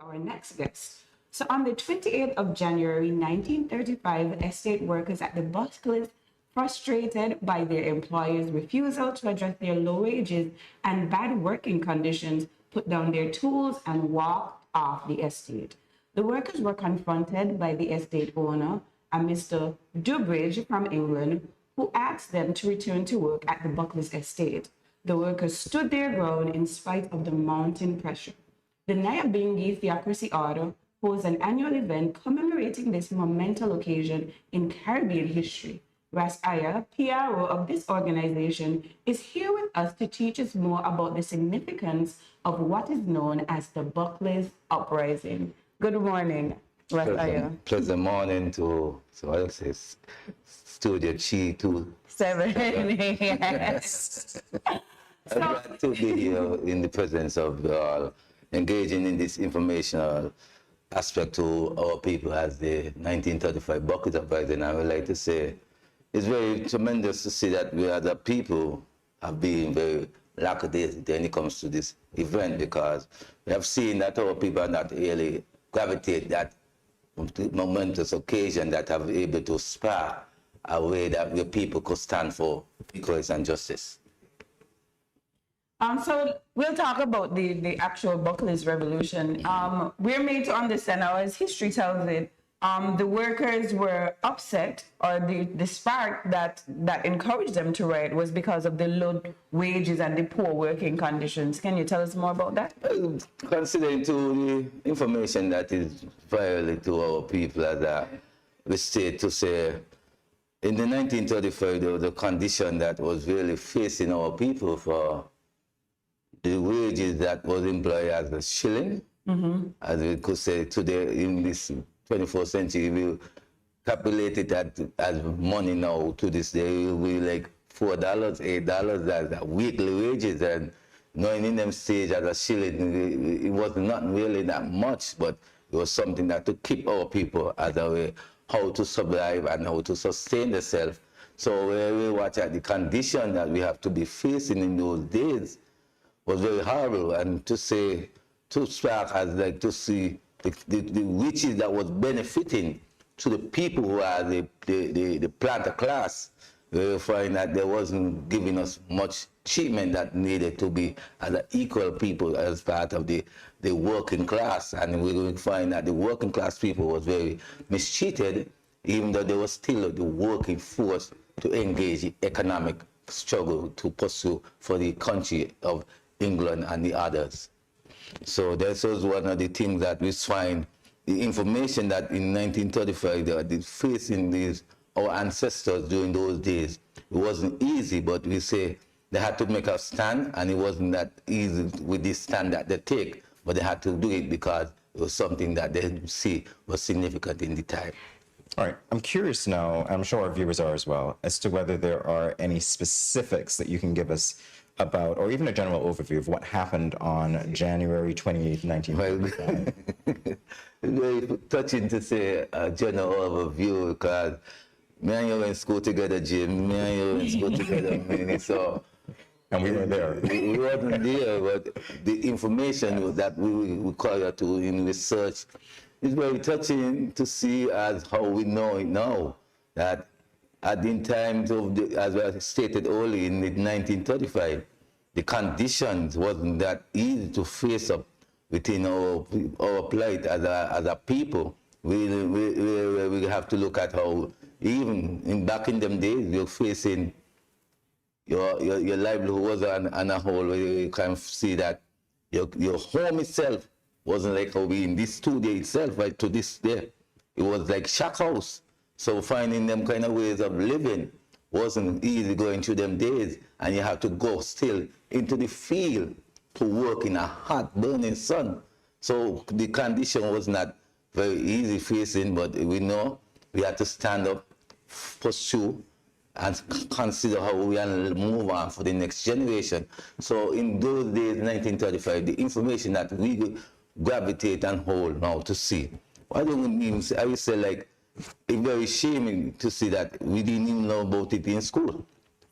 our next guest. So on the 28th of January 1935, estate workers at the Buckley, frustrated by their employers' refusal to address their low wages and bad working conditions, put down their tools and walked off the estate. The workers were confronted by the estate owner, a Mr. Dubridge from England, who asked them to return to work at the Buckley's estate. The workers stood their ground in spite of the mounting pressure. The Nyabingi Theocracy Order holds an annual event commemorating this monumental occasion in Caribbean history. Ras Iyah, PRO of this organization, is here with us to teach us more about the significance of what is known as the Buckley's Uprising. Good morning, Ras Iyah. Pleasant morning to what else is Studio Chi 7. Yes. I'm glad to be here in the presence of you all, engaging in this informational aspect to our people as the 1935 Buckley Uprising. I would like to say it's very tremendous to see that we as a people have been very lackadaisical when it comes to this event, because we have seen that our people are not really gravitate that momentous occasion that have been able to spark a way that the people could stand for equality and justice. So we'll talk about the actual Buckley's revolution. We're made to understand now, as history tells it, the workers were upset, or the spark that encouraged them to riot was because of the low wages and the poor working conditions. Can you tell us more about that? Considering to the information that is vital to our people as we state to say, in the 1935, there was a condition that was really facing our people for the wages that was employed as a shilling, as we could say today in this 21st century, we calculate it as money now to this day, it will be like $4, $8 as a weekly wages, and knowing in them stage as a shilling, it was not really that much, but it was something that to keep our people as a way how to survive and how to sustain themselves. So when we watch at the condition that we have to be facing in those days was very horrible, and to say, to start as like to see the riches that was benefiting to the people who are the planter class, we find that there wasn't giving us much treatment that needed to be as an equal people as part of the working class. And we will find that the working class people was very mistreated, even though they were still the working force to engage in economic struggle to pursue for the country of England and the others. So this was one of the things that we find, the information that in 1935 they were facing our ancestors during those days. It wasn't easy, but we say they had to make a stand, and it wasn't that easy with this stand that they take, but they had to do it because it was something that they see was significant in the time. All right, I'm curious now, and I'm sure our viewers are as well, as to whether there are any specifics that you can give us about, or even a general overview of what happened on January 28, 1935. It's very touching to say a general overview, because me and you went to school together, Jim. Me and you went to school together, so. And we were there. We wasn't there, but the information that we require to in research is very touching to see as how we know it now, that at the time of as I stated earlier in 1935, the conditions wasn't that easy to face up within our plight as a people. We have to look at how even back in them days you're facing your livelihood was on a whole where you can see that your home itself wasn't like how we in this studio itself right to this day. It was like shack house. So finding them kind of ways of living wasn't easy going through them days, and you have to go still into the field to work in a hot burning sun. So the condition was not very easy facing, but we know we had to stand up, pursue, and consider how we can move on for the next generation. So in those days, 1935, the information that we gravitate and hold now to see, I don't even say, I would say like, it's very shaming to see that we didn't even know about it in school,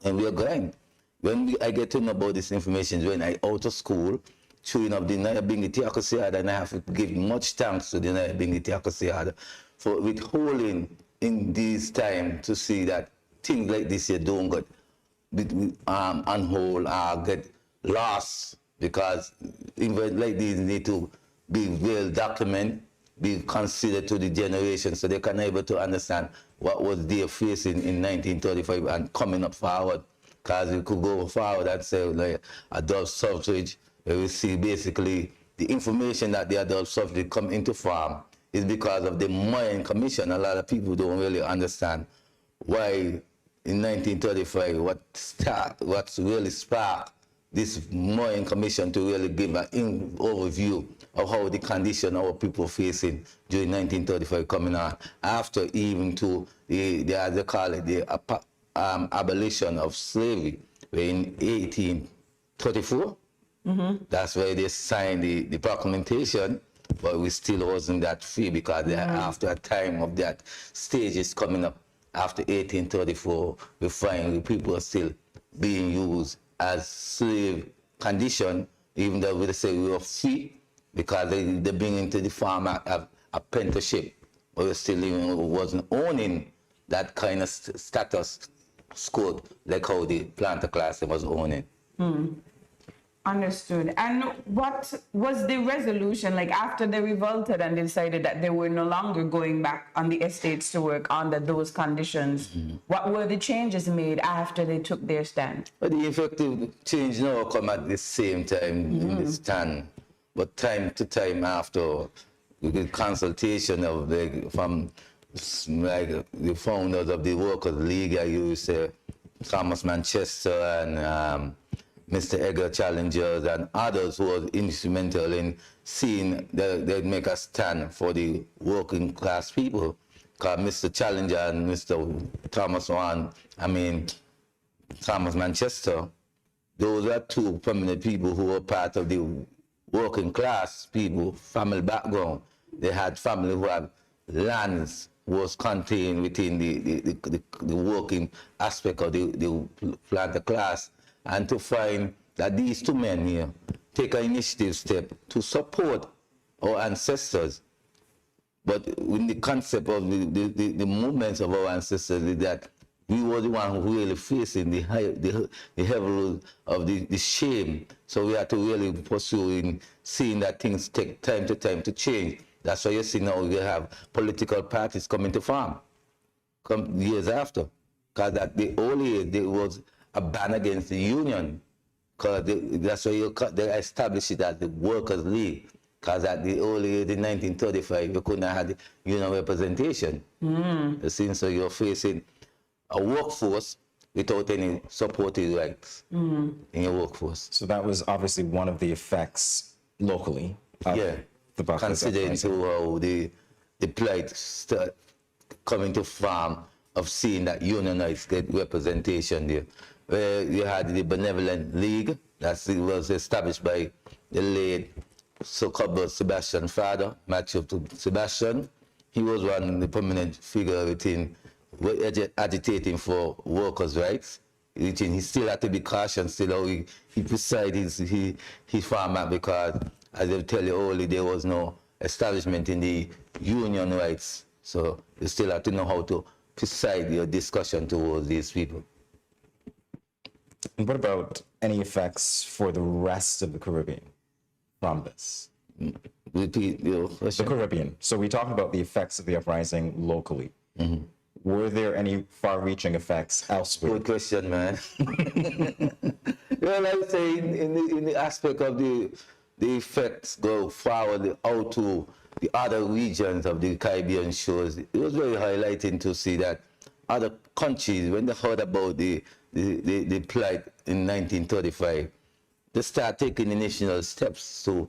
and we are going. When I get to know about this information when I out of school, chewing of the Nyabingiti Akosiada, and I have to give much thanks to the Nyabingiti Akosiada for withholding in this time to see that things like this here don't get unhold or get lost, because events like these need to be well documented, be considered to the generation so they can able to understand what was they facing in 1935 and coming up forward. Because we could go forward and say like adult suffrage, where we see basically the information that the adult suffrage come into form is because of the Mayan Commission. A lot of people don't really understand why in 1935 what's really sparked this Mayan Commission to really give an overview of how the condition our people facing during 1935 coming on, after even to the as they call it, the abolition of slavery in 1834. That's why they signed the proclamation, but we still wasn't that free, because after a time of that stage is coming up after 1834, we find people are still being used as slave condition, even though we say we were free, because they bring into the farm apprenticeship, but we still even wasn't owning that kind of status quo like how the planter class was owning. Understood. And what was the resolution, like after they revolted and decided that they were no longer going back on the estates to work under those conditions? What were the changes made after they took their stand? But the effective change now come at the same time in the stand, but time to time after, with the consultation of from the founders of the Workers' League, I used to say Thomas Manchester and Mr. Edgar Challengers and others who were instrumental in seeing that they'd make a stand for the working class people. Because Mr. Challenger and Mr. Thomas Manchester, those are two prominent people who were part of the working class people, family background. They had family who had lands was contained within the working aspect of the planter class. And to find that these two men here take an initiative step to support our ancestors, but with the concept of the movements of our ancestors is that we were the one who really facing the heavy of the shame. So we had to really pursue in seeing that things take time to change. That's why you see now we have political parties coming to farm, come years after, because at the early age there was a ban against the union, because that's why they established it as the Workers' League, because at the early age in 1935 you couldn't have the union representation. You see, so you're facing a workforce without any supporting rights in your workforce. So that was obviously one of the effects locally of the Buckley considering to how the plight start coming to farm of seeing that union rights get representation there. Where you had the Benevolent League that was established by the late so-called Sebastian father, Matthew Sebastian. He was one of the prominent figure within agitating for workers' rights. He still had to be cautious still how he preside his farm, because as I tell you earlier, there was no establishment in the union rights. So you still have to know how to preside your discussion towards these people. And what about any effects for the rest of the Caribbean from this? Repeat your question. The Caribbean. So we talked about the effects of the uprising locally. Were there any far-reaching effects elsewhere? Good question, man. Well, I would say in the aspect of the effects go forward out to the other regions of the Caribbean shores, it was very highlighting to see that other countries, when they heard about the plight in 1935, they start taking initial steps to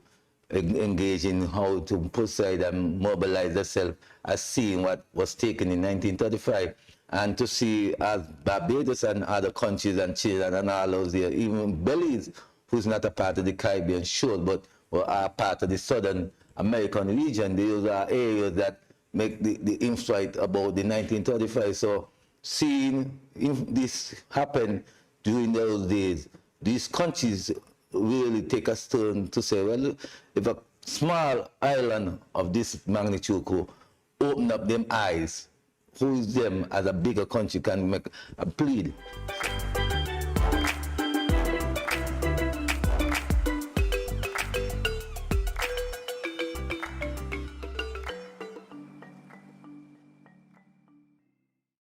engage in how to preside and mobilize themselves as seeing what was taken in 1935, and to see as Barbados and other countries and Chile and all those there, even Belize, who's not a part of the Caribbean shore, but are part of the Southern American region. Those are areas that make the insight about the 1935. So seeing if this happened during those days, these countries really take a turn to say, well, if a small island of this magnitude could open up them eyes, who is them as a bigger country can make a plead